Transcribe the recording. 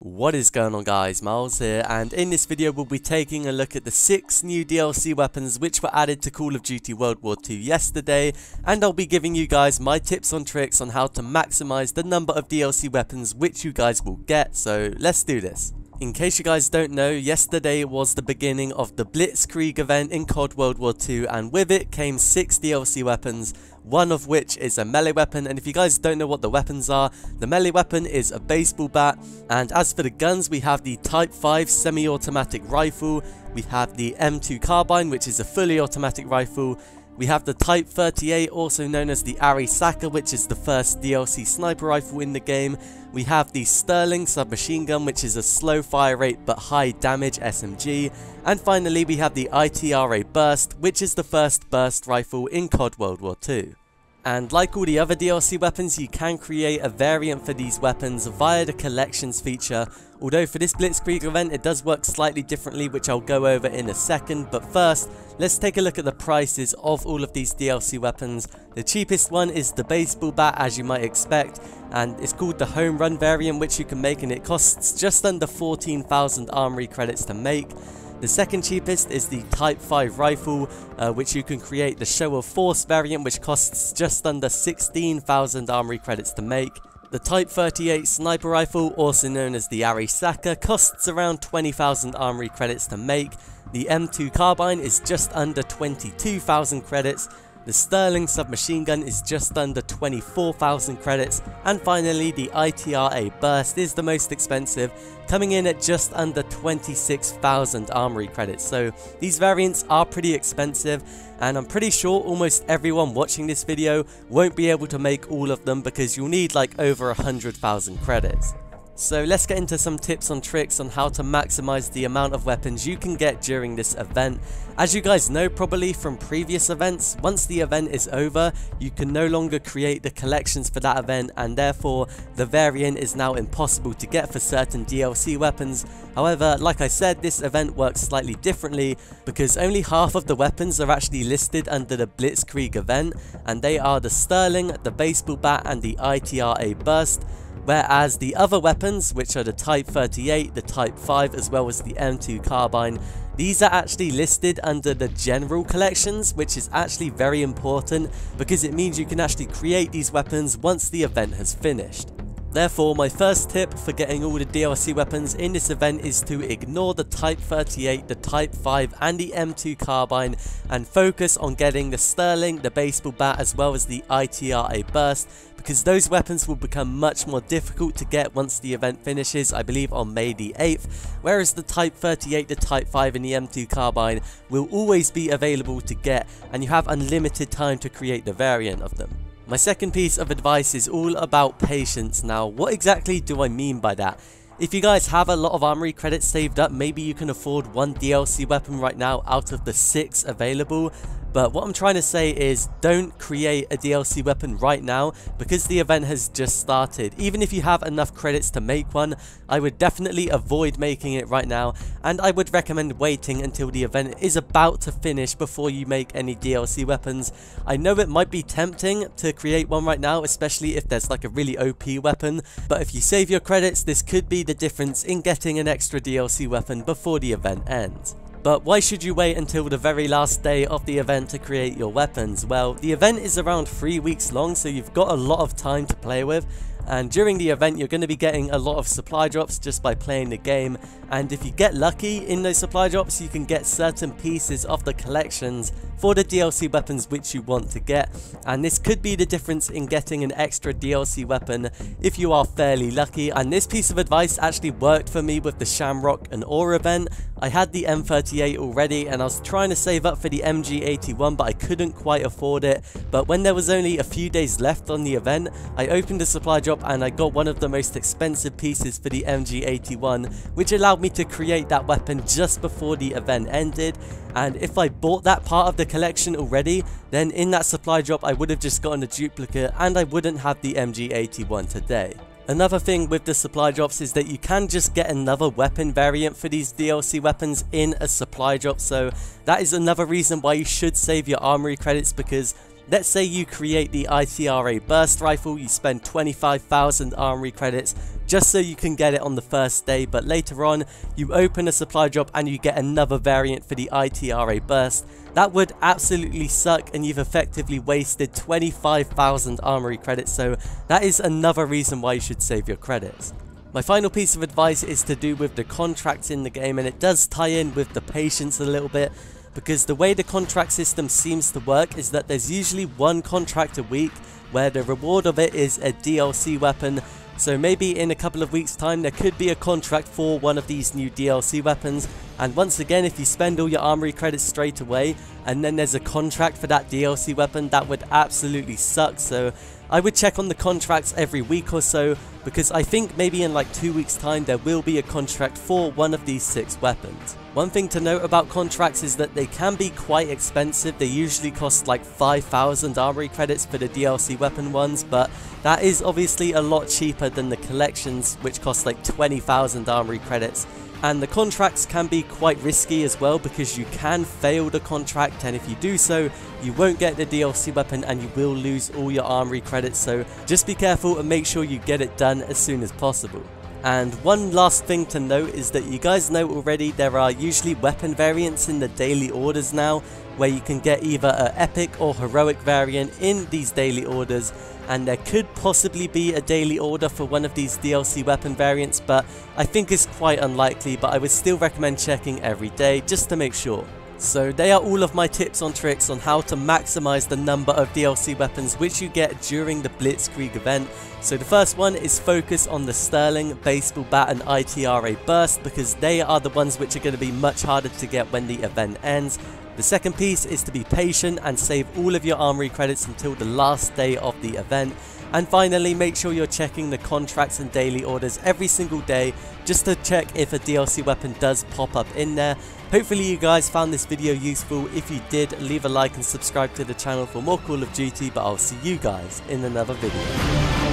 What is going on, guys? Miles here, and in this video we'll be taking a look at the 6 new DLC weapons which were added to Call of Duty World War II yesterday, and I'll be giving you guys my tips and tricks on how to maximize the number of DLC weapons which you guys will get, so let's do this. In case you guys don't know, yesterday was the beginning of the Blitzkrieg event in COD World War II, and with it came 6 DLC weapons, one of which is a melee weapon. And if you guys don't know what the weapons are, the melee weapon is a baseball bat, and as for the guns, we have the Type 5 semi-automatic rifle, we have the M2 Carbine, which is a fully automatic rifle, we have the Type 38, also known as the ITRA, which is the first DLC sniper rifle in the game. We have the Sterling submachine gun, which is a slow fire rate but high damage SMG. And finally we have the ITRA Burst, which is the first burst rifle in COD World War II. And like all the other DLC weapons, you can create a variant for these weapons via the collections feature, although for this Blitzkrieg event it does work slightly differently, which I'll go over in a second. But first, let's take a look at the prices of all of these DLC weapons. The cheapest one is the baseball bat, as you might expect, and it's called the home run variant, which you can make, and it costs just under 14,000 armory credits to make. The second cheapest is the Type 5 rifle, which you can create the show of force variant, which costs just under 16,000 armory credits to make. The Type 38 sniper rifle, also known as the ITRA, costs around 20,000 armory credits to make. The M2 Carbine is just under 22,000 credits. The Sterling submachine gun is just under 24,000 credits, and finally the ITRA Burst is the most expensive, coming in at just under 26,000 armory credits. So these variants are pretty expensive, and I'm pretty sure almost everyone watching this video won't be able to make all of them because you'll need like over 100,000 credits. So let's get into some tips and tricks on how to maximize the amount of weapons you can get during this event. As you guys know probably from previous events, once the event is over, you can no longer create the collections for that event, and therefore the variant is now impossible to get for certain DLC weapons. However, like I said, this event works slightly differently because only half of the weapons are actually listed under the Blitzkrieg event, and they are the Sterling, the baseball bat, and the ITRA Burst. Whereas the other weapons, which are the Type 38, the Type 5, as well as the M2 Carbine, these are actually listed under the general collections, which is actually very important because it means you can actually create these weapons once the event has finished. Therefore, my first tip for getting all the DLC weapons in this event is to ignore the Type 38, the Type 5 and the M2 Carbine and focus on getting the Sterling, the baseball bat, as well as the ITRA Burst, because those weapons will become much more difficult to get once the event finishes, I believe on May the 8th, whereas the Type 38, the Type 5 and the M2 Carbine will always be available to get, and you have unlimited time to create the variant of them. My second piece of advice is all about patience. Now, what exactly do I mean by that? If you guys have a lot of armory credits saved up, maybe you can afford one DLC weapon right now out of the 6 available. But what I'm trying to say is don't create a DLC weapon right now because the event has just started. Even if you have enough credits to make one, I would definitely avoid making it right now, and I would recommend waiting until the event is about to finish before you make any DLC weapons. I know it might be tempting to create one right now, especially if there's like a really OP weapon, but if you save your credits, this could be the difference in getting an extra DLC weapon before the event ends. But why should you wait until the very last day of the event to create your weapons? Well, the event is around 3 weeks long, so you've got a lot of time to play with. And during the event, you're going to be getting a lot of supply drops just by playing the game. And if you get lucky in those supply drops, you can get certain pieces of the collections for the DLC weapons which you want to get. And this could be the difference in getting an extra DLC weapon if you are fairly lucky. And this piece of advice actually worked for me with the Shamrock and Ore event. I had the M38 already and I was trying to save up for the MG81, but I couldn't quite afford it. But when there was only a few days left on the event, I opened the supply drop and I got one of the most expensive pieces for the MG81, which allowed me to create that weapon just before the event ended. And if I bought that part of the collection already, then in that supply drop I would have just gotten a duplicate and I wouldn't have the MG81 today. Another thing with the supply drops is that you can just get another weapon variant for these DLC weapons in a supply drop, so that is another reason why you should save your armory credits, because Let's say you create the ITRA Burst rifle, you spend 25,000 armory credits just so you can get it on the first day, but later on you open a supply drop and you get another variant for the ITRA Burst. That would absolutely suck, and you've effectively wasted 25,000 armory credits, so that is another reason why you should save your credits. My final piece of advice is to do with the contracts in the game, and it does tie in with the patience a little bit, because the way the contract system seems to work is that there's usually one contract a week where the reward of it is a DLC weapon. So maybe in a couple of weeks time there could be a contract for one of these new DLC weapons, and once again, if you spend all your armory credits straight away and then there's a contract for that DLC weapon, that would absolutely suck. So I would check on the contracts every week or so, because I think maybe in like 2 weeks time there will be a contract for one of these 6 weapons. One thing to note about contracts is that they can be quite expensive. They usually cost like 5,000 armory credits for the DLC weapon ones, but that is obviously a lot cheaper than the collections, which cost like 20,000 armory credits. And the contracts can be quite risky as well, because you can fail the contract, and if you do so, you won't get the DLC weapon and you will lose all your armory credits. So just be careful and make sure you get it done as soon as possible. And one last thing to note is that you guys know already there are usually weapon variants in the daily orders now, where you can get either an epic or heroic variant in these daily orders, and there could possibly be a daily order for one of these DLC weapon variants, but I think it's quite unlikely, but I would still recommend checking every day just to make sure. So they are all of my tips on tricks on how to maximize the number of DLC weapons which you get during the Blitzkrieg event. So the first one is focus on the Sterling, Baseball Bat and ITRA Burst, because they are the ones which are going to be much harder to get when the event ends. The second piece is to be patient and save all of your armory credits until the last day of the event. And finally, make sure you're checking the contracts and daily orders every single day just to check if a DLC weapon does pop up in there. Hopefully you guys found this video useful. If you did, leave a like and subscribe to the channel for more Call of Duty, but I'll see you guys in another video.